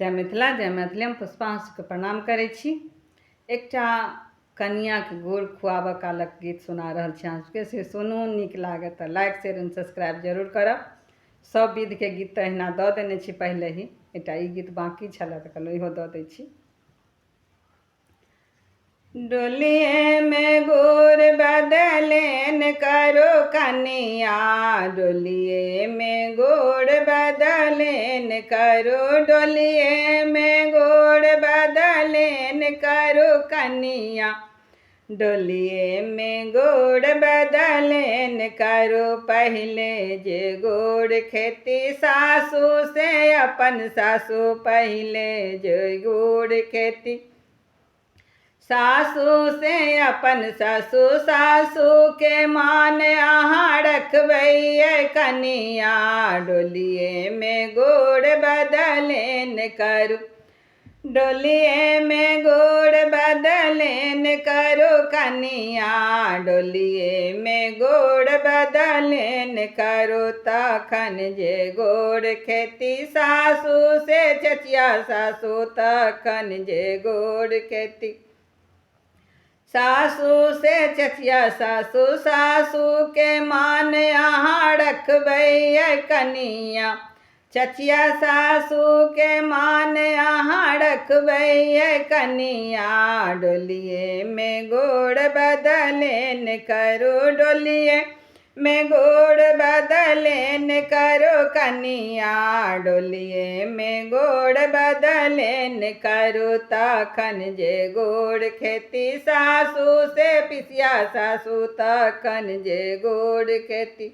जय मिथिला जय मैथिली। हम पुष्पांशुके प्रणाम करै छी। एकटा कनियाँके गोड़ खुआबऽ कालक गीत सुना रहल छी अहाँ सबके, से सुनू। नीक लागत तऽ लाइक शेयर एंड सब्सक्राइब जरूर करब। सब विधके गीत तऽ अहिना दऽ देने छी पहिले ही, एकटा ई गीत बाँकी छलै तऽ कहलहुँ इहो दऽ दै छी। डोलिए में गोर बदलेन करो कनिया, डोलिए में गोर बदलेन करो, डोलिए में गोर बदलेन करो कनिया, डोलिए में गोड़ बदलेन करो। पहले जे गोड़ खेती सासू से अपन सासू, पहले जे गोड़ खेती सासू से अपन सासू, सासू के मान अहाँ रखबै कनिया, डोलिए में गोड़ बदलेन करू, डोलिए में गोड़ बदलेन करो कनिया, डोलिए में गोड़ बदलेन करो। तखन जे गोड़ खेती सासू से चचिया सासू, तखन जे गोड़ खेती सासू से चचिया सासू, सासू के मान अहाँ रखबै कनिया, चचिया सासू के मान अहाँ रखबै कनिया, डोलिए में गोड़ बदलेन करो, डोलिए में गोड़ बदलेन करो कनिया, डोलिए में गोड़ बदलेन करो। तखन जे गोड़ खेती सासू से पिसिया सासू, तखन जे गोड़ खेती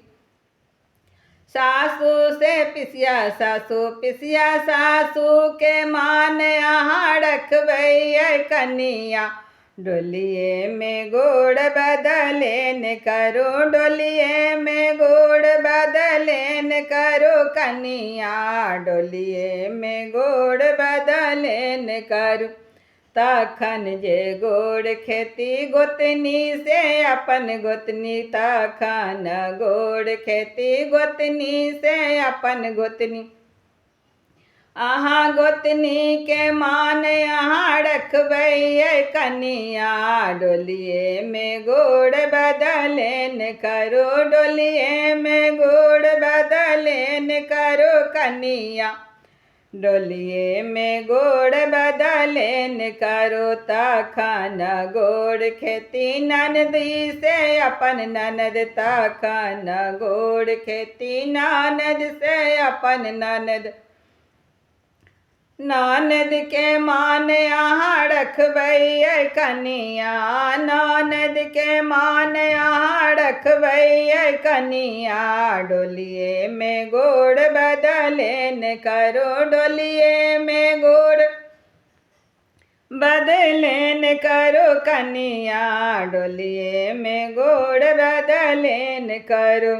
सासू से पिसिया सासू, पिसिया सासू के मान अहाँ रखबै कनिया, डोलिए में गोड़ बदलेन करो, डोलिए में गोड़ बदलेन करो कनिया, डोलिए में गोड़ बदलेन करू। तखन जे गोड़ खेती गोतनी से अपन गोतनी, तखन गोड़ खेती गोतनी से अपन गोतनी, अहाँ गोतनी के मान अहाँ रखबै कनिया, डोलिए में गोड़ बदलेन करो, डोलिए में गोड़ बदलेन करो कनिया, डोलिए में गोड़ बदलेन करो। तखन गोड़ खेती ननदी से अपन ननद, तखन गोड़ खेती ननद से अपन ननद, ननद के मान अहाँ रखबै कनिया, ननद के मान अहाँ रखबै कनिया, डोलिए में गोड़ बदलेन करो, डोलिए में गोड़ बदलेन करो कनिया, डोलिए में गोड़ बदलेन करो।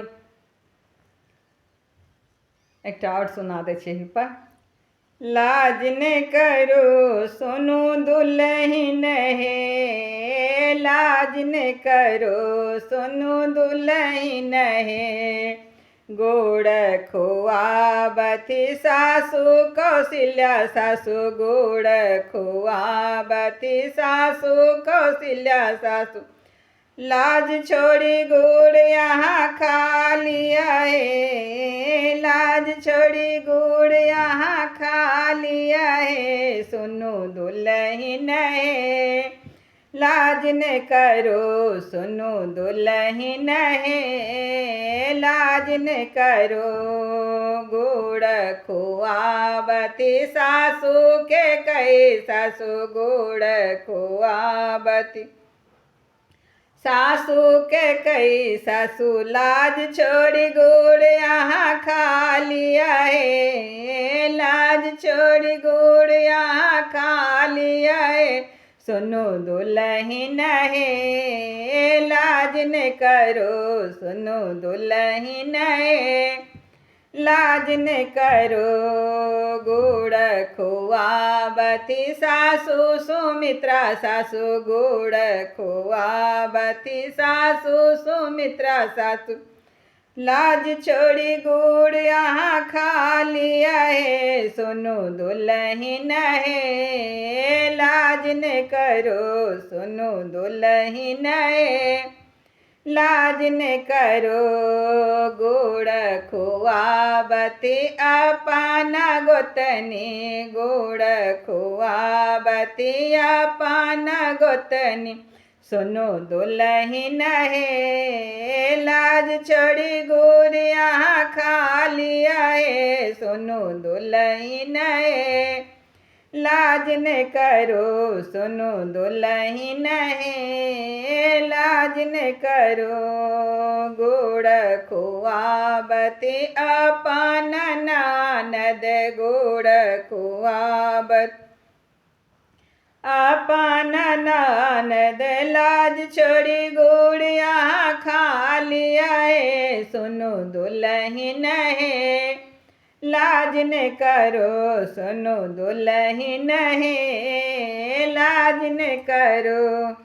एकटा और सुना दै छी एहि पर। लाज ने करो सोनू दुल्हन हे, लाज ने करो सोनू दुल्हन हे, गोड़ खुआबथि सासू कौशल्या सासू, गोड़ खुआबथि सासू कौशल्या सासू, लाज छोड़ी गुड़ यहाँ खा लिया है, लाज छोड़ी गुड़ यहाँ खा लिया है, सुनो दुल्हन है, लाज न करो सुनो दुल्हन है, लाज न करो, गुड़ खुआबथि सासू के कहे सासू, गुड़ खुआबथि सासू के कही सासू, लाज छोड़ी गुड़ यहाँ खा लिया है, लाज छोड़ी गुड़ यहाँ खा लिया है, सुनो दुल्हन है, लाज न करो सुनो दुल्हन है, लाज न करो, गुड़ खुआबथि सासू सुमित्रा सासू, गुड़ खुआबथि सासू सुमित्रा सासू, लाज छोड़ी गुड़ यहाँ खा लिया है, सुनो दुल्हन है, लाज न करो सुनो दुल्हन है, लाज न करो। गुड़ खुआबती अपाना गोतनी, गुड़ खुआबती अपाना गोतनी, सुनो दुल्हन है, लाज छोड़ी गुड़ यहाँ खा लिया है, सुनो दुल्हन है, लाज न करो सुनो दुल्हन है, लाज न करो। गुड़ खुआबती अपन ननद, गुड़ खुआबत अपन ननद, लाज छोड़ी गुड़ यहाँ खा लिया है, सुनो दुल्हन है, लाज न करो सुनो दुल्हन है, लाज न करो।